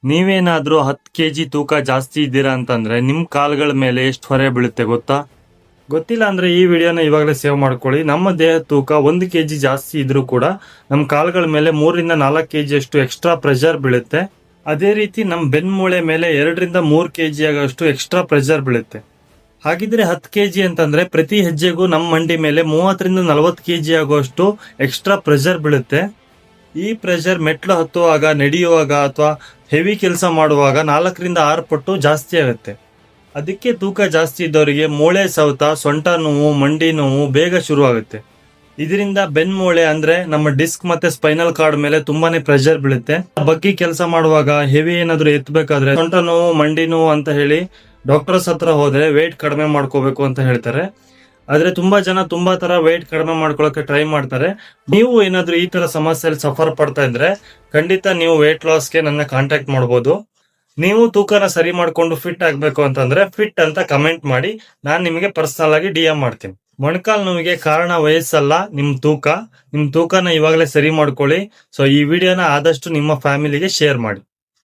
ನೀವೇನಾದ್ರೂ 10 ಕೆಜಿ ತೂಕ ಜಾಸ್ತಿ ಇದ್ದೀರಾ ಅಂತಂದ್ರೆ ನಿಮ್ ಕಾಲ್ಗಳ ಮೇಲೆ ಎಷ್ಟು ಹೊರೆ ಬೀಳುತ್ತೆ ಗೊತ್ತಾ? ಗೊತ್ತಿಲ್ಲ ಅಂದ್ರೆ ಈ ವಿಡಿಯೋನ ಇವಾಗಲೇ ಸೇವ್ ಮಾಡ್ಕೊಳ್ಳಿ. ನಮ್ಮ ದೇಹ ತೂಕ 1 ಕೆಜಿ ಜಾಸ್ತಿ ಇದ್ರೂ ಕೂಡ ನಮ್ಮ ಕಾಲ್ಗಳ ಮೇಲೆ 3 ರಿಂದ 4 ಕೆಜಿ ಅಷ್ಟು ಎಕ್ಸ್ಟ್ರಾ ಪ್ರೆಷರ್ ಬೀಳುತ್ತೆ. ಅದೇ ರೀತಿ ನಮ್ಮ ಬೆನ್ಮೂಳೆ ಮೇಲೆ 2 ರಿಂದ 3 ಕೆಜಿ ಆಗಷ್ಟು ಎಕ್ಸ್ಟ್ರಾ ಪ್ರೆಷರ್ ಬೀಳುತ್ತೆ. ಹಾಗಿದ್ರೆ 10 ಕೆಜಿ ಅಂತಂದ್ರೆ ಪ್ರತಿ ಹೆಜ್ಜೆಗೂ ನಮ್ಮ ಮಂಡಿ ಮೇಲೆ 30 ರಿಂದ 40 ಕೆಜಿ ಆಗುವಷ್ಟು ಎಕ್ಸ್ಟ್ರಾ ಪ್ರೆಷರ್ ಬೀಳುತ್ತೆ. ಈ ಪ್ರೆಷರ್ ಮೆಟ್ಲು ಹತ್ತುವಾಗ, ನಡೆಯುವಾಗ ಅಥವಾ ಹೆವಿ ಕೆಲಸ ಮಾಡುವಾಗ 4 ರಿಂದ 6 ಪಟ್ಟು ಜಾಸ್ತಿ ಆಗುತ್ತೆ. ಅದಕ್ಕೆ ತೂಕ ಜಾಸ್ತಿ ಇದ್ದವರಿಗೆ ಮೂಳೆ ಸೌತ, ಸೊಂಟ ನೋವು, ಮಂಡಿ ನೋವು ಬೇಗ ಶುರು ಆಗುತ್ತೆ. ಇದರಿಂದ ಬೆನ್ಮೂಳೆ ಅಂದ್ರೆ ನಮ್ಮ ಡಿಸ್ಕ್ ಮತ್ತೆ ಸ್ಪೈನಲ್ ಕಾರ್ಡ್ ಮೇಲೆ ತುಂಬಾನೇ ಪ್ರೆಷರ್ ಬೀಳುತ್ತೆ. ಬಗ್ಗಿ ಕೆಲಸ ಮಾಡುವಾಗ, ಹೆವಿ ಏನಾದ್ರು ಎತ್ತಬೇಕಾದ್ರೆ ಸೊಂಟ ನೋವು, ಮಂಡಿ ನೋವು ಅಂತ ಹೇಳಿ ಡಾಕ್ಟರ್ಸ್ ಹತ್ರ ಹೋದ್ರೆ ವೇಟ್ ಕಡಿಮೆ ಮಾಡ್ಕೋಬೇಕು ಅಂತ ಹೇಳ್ತಾರೆ. ಆದ್ರೆ ತುಂಬಾ ಜನ ತುಂಬಾ ತರ ವೇಟ್ ಕಡಿಮೆ ಮಾಡ್ಕೊಳಕ್ಕೆ ಟ್ರೈ ಮಾಡ್ತಾರೆ. ನೀವು ಏನಾದ್ರೂ ಈ ತರ ಸಮಸ್ಯೆಯಲ್ಲಿ ಸಫರ್ ಪಡ್ತಾ ಇದ್ರೆ ಖಂಡಿತ ನೀವು ವೇಟ್ ಲಾಸ್ಗೆ ನನ್ನ ಕಾಂಟ್ಯಾಕ್ಟ್ ಮಾಡಬಹುದು. ನೀವು ತೂಕನ ಸರಿ ಮಾಡ್ಕೊಂಡು ಫಿಟ್ ಆಗ್ಬೇಕು ಅಂತಂದ್ರೆ ಫಿಟ್ ಅಂತ ಕಮೆಂಟ್ ಮಾಡಿ, ನಾನು ನಿಮಗೆ ಪರ್ಸನಲ್ ಆಗಿ DM ಮಾಡ್ತೀನಿ. ಮೊಣಕಾಲ್ ನೋವಿಗೆ ಕಾರಣ ವಯಸ್ಸಲ್ಲ, ನಿಮ್ ತೂಕ. ನಿಮ್ ತೂಕನ ಇವಾಗಲೇ ಸರಿ ಮಾಡ್ಕೊಳ್ಳಿ. ಸೊ ಈ ವಿಡಿಯೋನ ಆದಷ್ಟು ನಿಮ್ಮ ಫ್ಯಾಮಿಲಿಗೆ ಶೇರ್ ಮಾಡಿ.